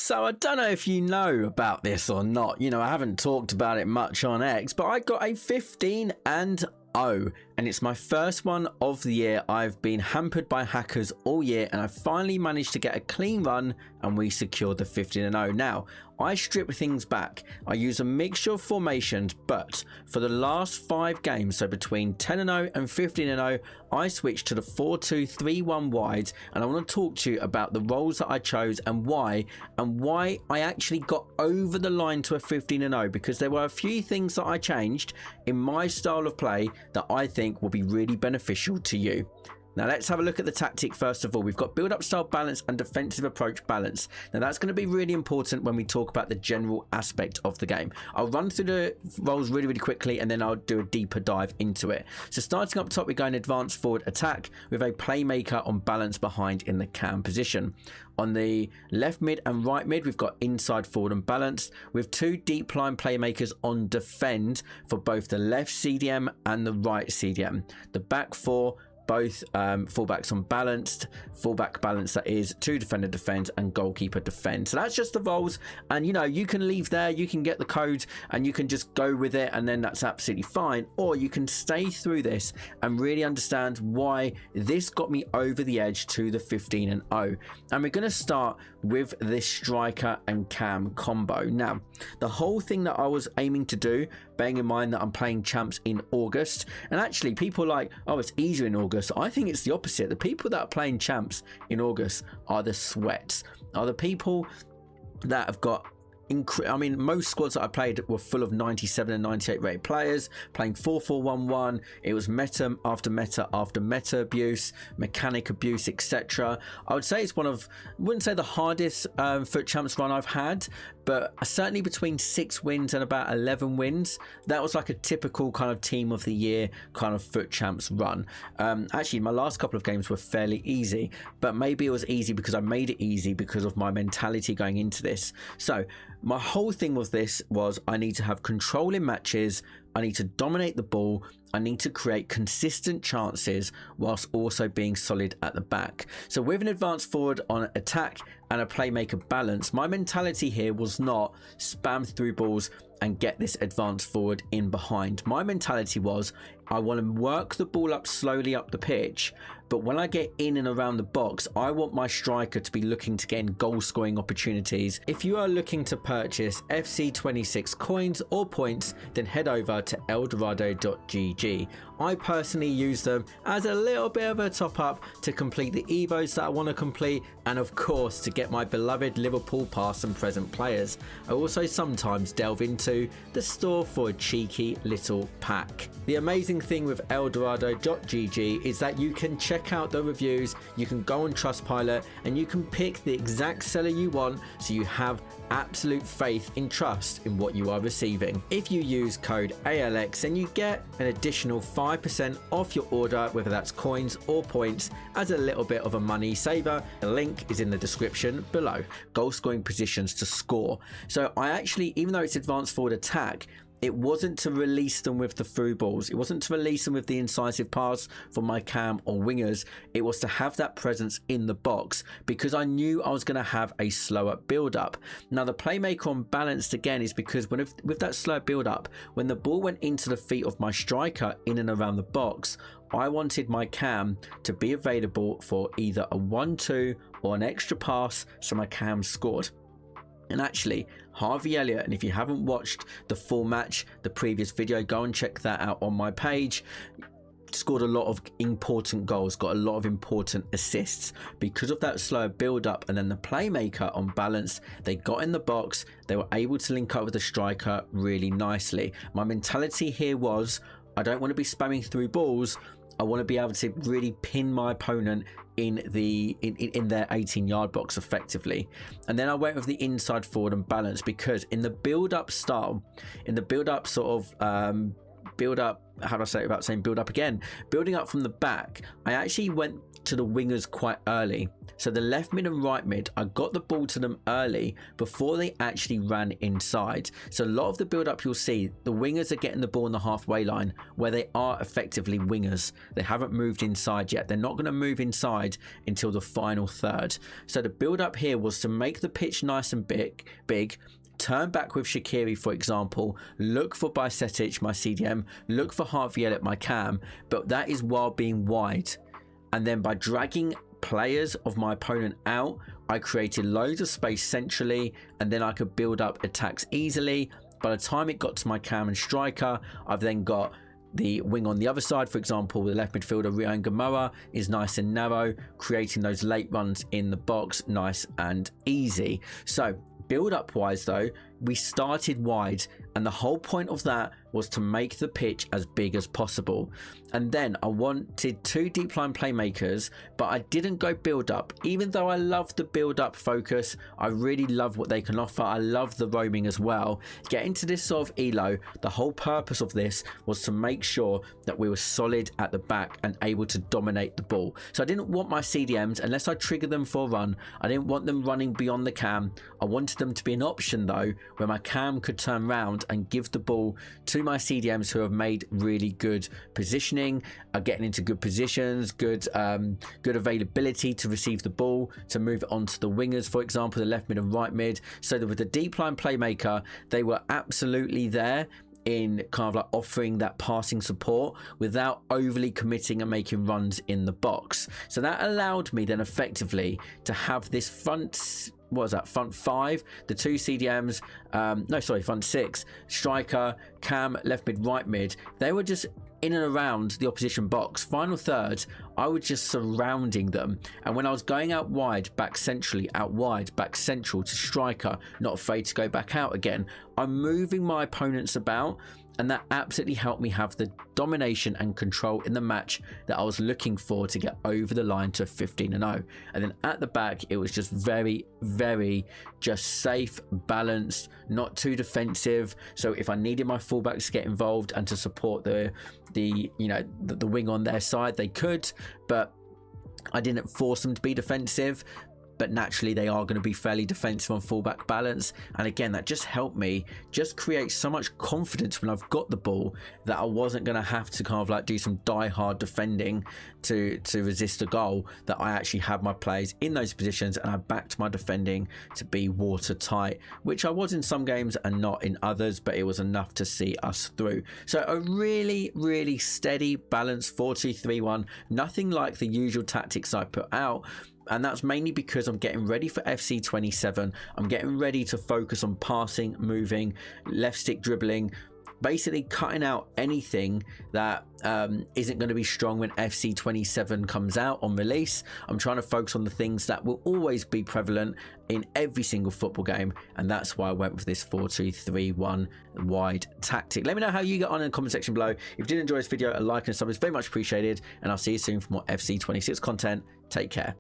So I don't know if you know about this or not. You know, I haven't talked about it much on X, but I got a 15-0, and it's my first one of the year. I've been hampered by hackers all year, and I finally managed to get a clean run, and we secured the 15-0. Now, I strip things back. I use a mixture of formations, but for the last 5 games, so between 10-0 and 15-0, I switched to the 4-2-3-1 wides, and I want to talk to you about the roles that I chose and why I actually got over the line to a 15-0, because there were a few things that I changed in my style of play that I think will be really beneficial to you. Now let's have a look at the tactic first of all. We've got build-up style balance and defensive approach balance. Now that's going to be really important when we talk about the general aspect of the game. I'll run through the roles really quickly, and then I'll do a deeper dive into it. So starting up top, we're going advanced forward attack with a playmaker on balance behind in the cam position. On the left mid and right mid, we've got inside forward and balanced with 2 deep line playmakers on defend for both the left CDM and the right CDM. The back 4, both fullbacks on balanced, fullback balance, that is 2 defender defend and goalkeeper defend. So that's just the roles, and you know, you can leave there, you can get the code and you can just go with it, and then that's absolutely fine, or you can stay through this and really understand why this got me over the edge to the 15-0. And we're going to start with this striker and cam combo. Now the whole thing that I was aiming to do, bearing in mind that I'm playing champs in August, and actually people are like, oh, it's easier in August. I think it's the opposite. The people that are playing champs in August are the sweats, are the people that have got I mean, most squads that I played were full of 97 and 98 rated players playing 4-4-1-1. It was meta after meta after meta abuse, mechanic abuse, etc. I would say it's one of, I wouldn't say the hardest FUT Champs run I've had, but certainly between 6 wins and about 11 wins. That was like a typical kind of team of the year kind of FUT Champs run. Actually, my last couple of games were fairly easy, but maybe it was easy because I made it easy because of my mentality going into this. So my whole thing with this was I need to have control in matches, I need to dominate the ball, I need to create consistent chances whilst also being solid at the back. So with an advanced forward on attack and a playmaker balance, my mentality here was not spam through balls and get this advanced forward in behind. My mentality was I want to work the ball up slowly up the pitch, but when I get in and around the box, I want my striker to be looking to get in goal scoring opportunities. If you are looking to purchase FC26 coins or points, then head over to eldorado.gg. I personally use them as a little bit of a top up to complete the evos that I want to complete, and of course to get my beloved Liverpool past and present players. I also sometimes delve into the store for a cheeky little pack. The amazing thing with eldorado.gg is that you can check out the reviews, you can go on Trustpilot, and you can pick the exact seller you want, so you have absolute faith and trust in what you are receiving. If you use code ALX, then you get an additional 5% off your order, whether that's coins or points, as a little bit of a money saver. The link is in the description below. Goal scoring positions to score. So I actually, even though it's advanced forward attack, it wasn't to release them with the through balls. It wasn't to release them with the incisive pass for my cam or wingers. It was to have that presence in the box because I knew I was going to have a slower build up. Now the playmaker on balanced again is because with that slow build up, when the ball went into the feet of my striker in and around the box, I wanted my cam to be available for either a 1-2 or an extra pass, so my cam scored. And actually, Harvey Elliott, and if you haven't watched the full match, the previous video, go and check that out on my page, scored a lot of important goals, got a lot of important assists because of that slower build up. And then the playmaker on balance, they got in the box, they were able to link up with the striker really nicely. My mentality here was, I don't want to be spamming through balls, I want to be able to really pin my opponent in their 18-yard box effectively. And then I went with the inside forward and balance because in the build-up style, in the build-up sort of build up, how do I say it without saying build up again? Building up from the back, I actually went to the wingers quite early. So the left mid and right mid, I got the ball to them early before they actually ran inside. So a lot of the build up you'll see, the wingers are getting the ball on the halfway line where they are effectively wingers. They haven't moved inside yet. They're not going to move inside until the final third. So the build up here was to make the pitch nice and big, turn back with Shaqiri, for example, look for Bajcetic, my CDM, look for Harvey Elliott, my cam, but that is while being wide. And then by dragging players of my opponent out, I created loads of space centrally, and then I could build up attacks easily. By the time it got to my cam and striker, I've then got the wing on the other side. For example, the left midfielder Ryan Gamora is nice and narrow, creating those late runs in the box nice and easy. So build up wise though, we started wide, and the whole point of that was to make the pitch as big as possible. And then I wanted 2 deep line playmakers, but I didn't go build up. Even though I love the build up focus, I really love what they can offer. I love the roaming as well. Getting to this sort of elo, the whole purpose of this was to make sure that we were solid at the back and able to dominate the ball. So I didn't want my CDMs, unless I trigger them for a run, I didn't want them running beyond the cam. I wanted them to be an option though, where my cam could turn around and give the ball to my CDMs who have made really good positioning, are getting into good positions, good availability to receive the ball, to move it onto the wingers, for example, the left mid and right mid. So that with the deep line playmaker, they were absolutely there in kind of like offering that passing support without overly committing and making runs in the box. So that allowed me then effectively to have this front, what was that, front 5, the 2 CDMs, front 6, striker, cam, left mid, right mid. They were just in and around the opposition box. Final third, I was just surrounding them, and when I was going out wide, back centrally, out wide, back central to striker, not afraid to go back out again, I'm moving my opponents about, and that absolutely helped me have the domination and control in the match that I was looking for to get over the line to 15-0. And then at the back, it was just very, very just safe, balanced, not too defensive. So if I needed my fullbacks to get involved and to support the wing on their side, they could, but I didn't force them to be defensive. But naturally they are going to be fairly defensive on fullback balance, and again that just helped me just create so much confidence when I've got the ball that I wasn't going to have to kind of like do some die-hard defending to resist a goal, that I actually had my players in those positions and I backed my defending to be watertight, which I was in some games and not in others, but it was enough to see us through. So a really, really steady, balanced 4-2-3-1, nothing like the usual tactics I put out. And that's mainly because I'm getting ready for FC 27. I'm getting ready to focus on passing, moving, left stick dribbling, basically cutting out anything that isn't going to be strong when FC 27 comes out on release. I'm trying to focus on the things that will always be prevalent in every single football game, and that's why I went with this 4-2-3-1 wide tactic. Let me know how you get on in the comment section below. If you did enjoy this video, a like and a sub is very much appreciated, and I'll see you soon for more FC 26 content. Take care.